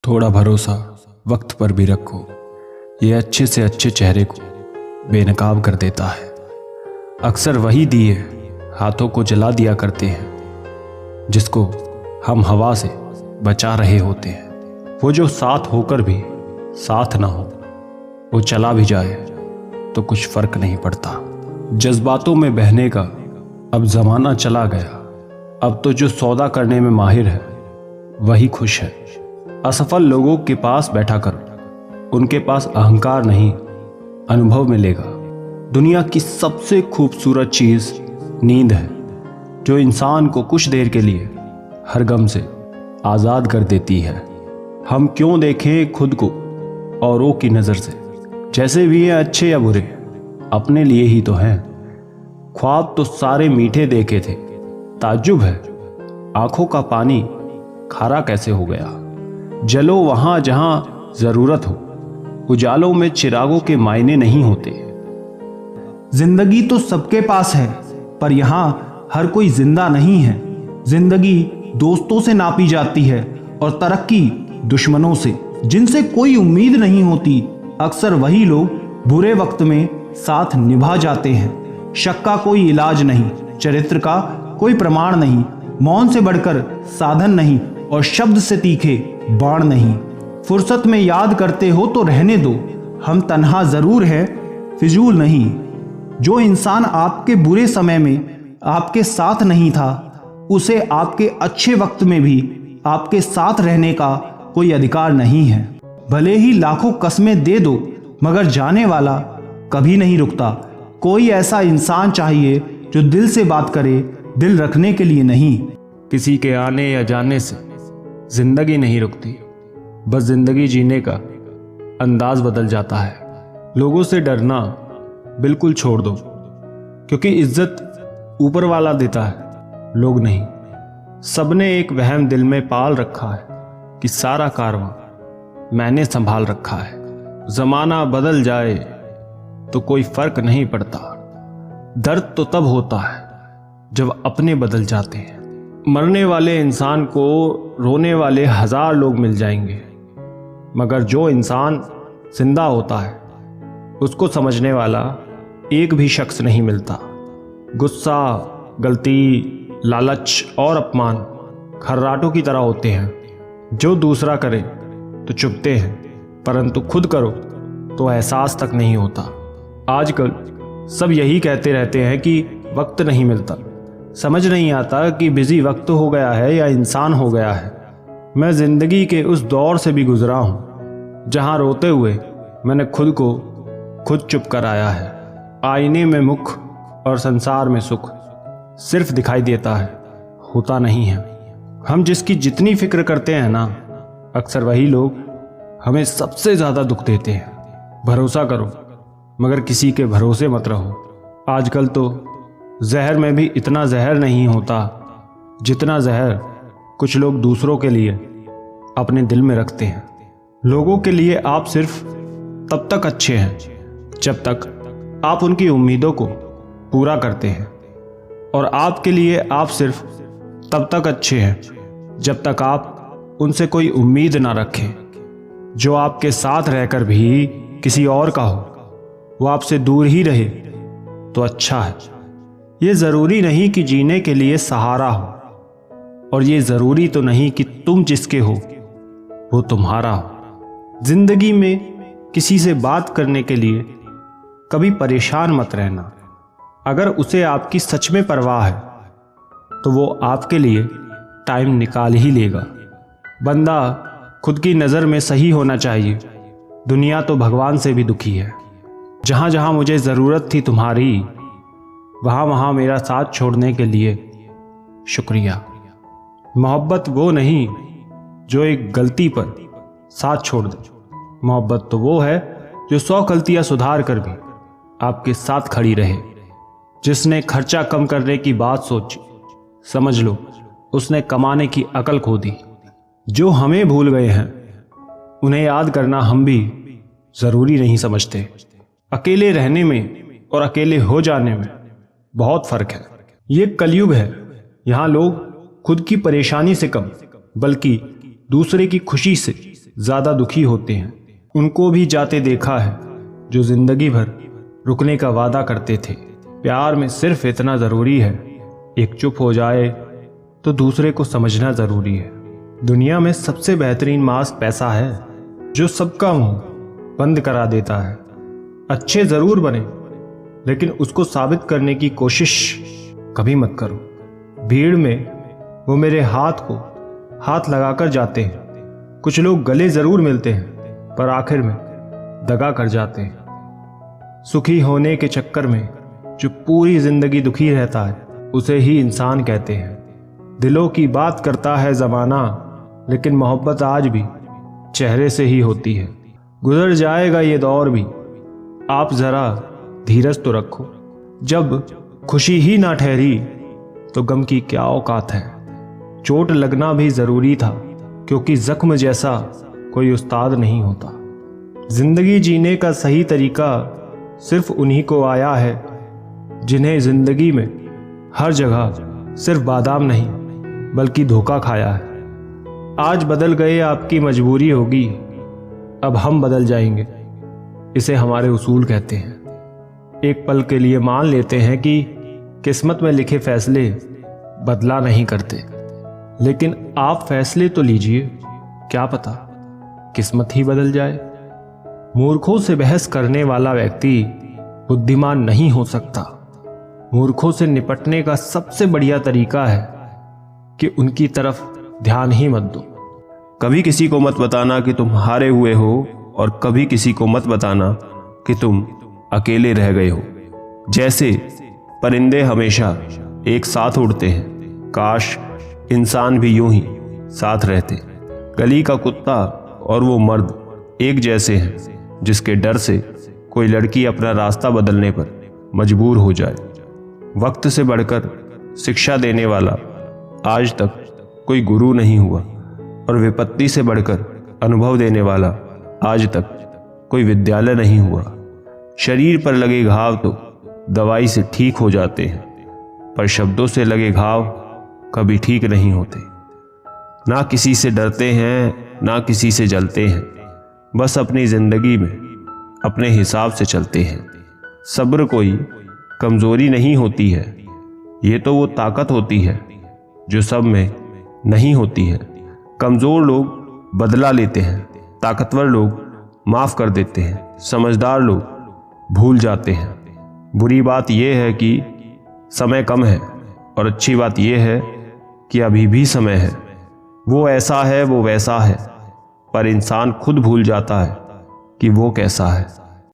थोड़ा भरोसा वक्त पर भी रखो, ये अच्छे से अच्छे चेहरे को बेनकाब कर देता है। अक्सर वही दिए हाथों को जला दिया करते हैं जिसको हम हवा से बचा रहे होते हैं। वो जो साथ होकर भी साथ ना हो, वो चला भी जाए तो कुछ फर्क नहीं पड़ता। जज्बातों में बहने का अब जमाना चला गया। अब तो जो सौदा करने में माहिर है वही खुश है। असफल लोगों के पास बैठा करो, उनके पास अहंकार नहीं अनुभव मिलेगा। दुनिया की सबसे खूबसूरत चीज नींद है, जो इंसान को कुछ देर के लिए हर गम से आज़ाद कर देती है। हम क्यों देखें खुद को औरों की नज़र से, जैसे भी हैं अच्छे या बुरे अपने लिए ही तो हैं। ख्वाब तो सारे मीठे देखे थे, ताज्जुब है आंखों का पानी खारा कैसे हो गया। जलो वहां जहां जरूरत हो, उजालों में चिरागों के मायने नहीं होते। जिंदगी तो सबके पास है, पर यहाँ हर कोई जिंदा नहीं है। जिंदगी दोस्तों से नापी जाती है और तरक्की दुश्मनों से, जिनसे कोई उम्मीद नहीं होती। अक्सर वही लोग बुरे वक्त में साथ निभा जाते हैं। शक का कोई इलाज नहीं, चरित्र का कोई प्रमाण नहीं, मौन से बढ़कर साधन नहीं और शब्द से तीखे बाण नहीं। फुर्सत में याद करते हो तो रहने दो, हम तन्हा जरूर हैं, फिजूल नहीं। जो इंसान आपके बुरे समय में आपके साथ नहीं था, उसे आपके अच्छे वक्त में भी आपके साथ रहने का कोई अधिकार नहीं है। भले ही लाखों कस्में दे दो, मगर जाने वाला कभी नहीं रुकता। कोई ऐसा इंसान चाहिए जो दिल से बात करे, दिल रखने के लिए नहीं। किसी के आने या जाने से जिंदगी नहीं रुकती, बस जिंदगी जीने का अंदाज बदल जाता है। लोगों से डरना बिल्कुल छोड़ दो, क्योंकि इज्जत ऊपर वाला देता है, लोग नहीं। सबने एक वहम दिल में पाल रखा है कि सारा कारवां मैंने संभाल रखा है। जमाना बदल जाए तो कोई फर्क नहीं पड़ता। दर्द तो तब होता है जब अपने बदल जाते हैं। मरने वाले इंसान को रोने वाले 1000 लोग मिल जाएंगे, मगर जो इंसान जिंदा होता है उसको समझने वाला एक भी शख्स नहीं मिलता। गुस्सा, गलती, लालच और अपमान खर्राटों की तरह होते हैं। जो दूसरा करे तो चुभते हैं, परंतु खुद करो तो एहसास तक नहीं होता। आजकल सब यही कहते रहते हैं कि वक्त नहीं मिलता। समझ नहीं आता कि बिजी वक्त हो गया है या इंसान हो गया है। मैं जिंदगी के उस दौर से भी गुजरा हूं जहां रोते हुए मैंने खुद को खुद चुप कर आया है। आईने में मुख और संसार में सुख सिर्फ दिखाई देता है, होता नहीं है। हम जिसकी जितनी फिक्र करते हैं ना, अक्सर वही लोग हमें सबसे ज्यादा दुख देते हैं। भरोसा करो, मगर किसी के भरोसे मत रहो। आजकल तो जहर में भी इतना जहर नहीं होता जितना जहर कुछ लोग दूसरों के लिए अपने दिल में रखते हैं। लोगों के लिए आप सिर्फ तब तक अच्छे हैं जब तक आप उनकी उम्मीदों को पूरा करते हैं, और आपके लिए आप सिर्फ तब तक अच्छे हैं जब तक आप उनसे कोई उम्मीद ना रखें। जो आपके साथ रहकर भी किसी और का हो, वो आपसे दूर ही रहे तो अच्छा है। ये जरूरी नहीं कि जीने के लिए सहारा हो, और ये जरूरी तो नहीं कि तुम जिसके हो वो तुम्हारा हो। जिंदगी में किसी से बात करने के लिए कभी परेशान मत रहना। अगर उसे आपकी सच में परवाह है तो वो आपके लिए टाइम निकाल ही लेगा। बंदा खुद की नज़र में सही होना चाहिए। दुनिया तो भगवान से भी दुखी है। जहां जहां मुझे ज़रूरत थी तुम्हारी, वहां वहां मेरा साथ छोड़ने के लिए शुक्रिया। मोहब्बत वो नहीं जो एक गलती पर साथ छोड़ दे। मोहब्बत तो वो है जो 100 गलतियां सुधार कर भी आपके साथ खड़ी रहे। जिसने खर्चा कम करने की बात सोची, समझ लो उसने कमाने की अकल खो दी। जो हमें भूल गए हैं उन्हें याद करना हम भी जरूरी नहीं समझते। अकेले रहने में और अकेले हो जाने में बहुत फर्क है। ये कलयुग है, यहाँ लोग खुद की परेशानी से कम बल्कि दूसरे की खुशी से ज़्यादा दुखी होते हैं। उनको भी जाते देखा है जो जिंदगी भर रुकने का वादा करते थे। प्यार में सिर्फ इतना ज़रूरी है, एक चुप हो जाए तो दूसरे को समझना ज़रूरी है। दुनिया में सबसे बेहतरीन मास्क पैसा है, जो सबका मुंह बंद करा देता है। अच्छे ज़रूर बने, लेकिन उसको साबित करने की कोशिश कभी मत करो। भीड़ में वो मेरे हाथ को हाथ लगाकर जाते हैं। कुछ लोग गले ज़रूर मिलते हैं, पर आखिर में दगा कर जाते हैं। सुखी होने के चक्कर में जो पूरी जिंदगी दुखी रहता है, उसे ही इंसान कहते हैं। दिलों की बात करता है ज़माना, लेकिन मोहब्बत आज भी चेहरे से ही होती है। गुजर जाएगा ये दौर भी, आप ज़रा धीरज तो रखो। जब खुशी ही ना ठहरी तो गम की क्या औकात है। चोट लगना भी ज़रूरी था, क्योंकि जख्म जैसा कोई उस्ताद नहीं होता। जिंदगी जीने का सही तरीका सिर्फ उन्हीं को आया है, जिन्हें जिंदगी में हर जगह सिर्फ बादाम नहीं बल्कि धोखा खाया है। आज बदल गए आपकी मजबूरी होगी, अब हम बदल जाएंगे, इसे हमारे उसूल कहते हैं। एक पल के लिए मान लेते हैं कि किस्मत में लिखे फैसले बदला नहीं करते, लेकिन आप फैसले तो लीजिए, क्या पता किस्मत ही बदल जाए। मूर्खों से बहस करने वाला व्यक्ति बुद्धिमान नहीं हो सकता। मूर्खों से निपटने का सबसे बढ़िया तरीका है कि उनकी तरफ ध्यान ही मत दो। कभी किसी को मत बताना कि तुम हारे हुए हो, और कभी किसी को मत बताना कि तुम अकेले रह गए हो। जैसे परिंदे हमेशा एक साथ उड़ते हैं, काश इंसान भी यूं ही साथ रहते। गली का कुत्ता और वो मर्द एक जैसे हैं, जिसके डर से कोई लड़की अपना रास्ता बदलने पर मजबूर हो जाए। वक्त से बढ़कर शिक्षा देने वाला आज तक कोई गुरु नहीं हुआ, और विपत्ति से बढ़कर अनुभव देने वाला आज तक कोई विद्यालय नहीं हुआ। शरीर पर लगे घाव तो दवाई से ठीक हो जाते हैं, पर शब्दों से लगे घाव कभी ठीक नहीं होते। ना किसी से डरते हैं, ना किसी से जलते हैं, बस अपनी जिंदगी में अपने हिसाब से चलते हैं। सब्र कोई कमजोरी नहीं होती है, ये तो वो ताकत होती है जो सब में नहीं होती है। कमजोर लोग बदला लेते हैं, ताकतवर लोग माफ कर देते हैं, समझदार लोग भूल जाते हैं। बुरी बात यह है कि समय कम है, और अच्छी बात यह है कि अभी भी समय है। वो ऐसा है, वो वैसा है, पर इंसान खुद भूल जाता है कि वो कैसा है।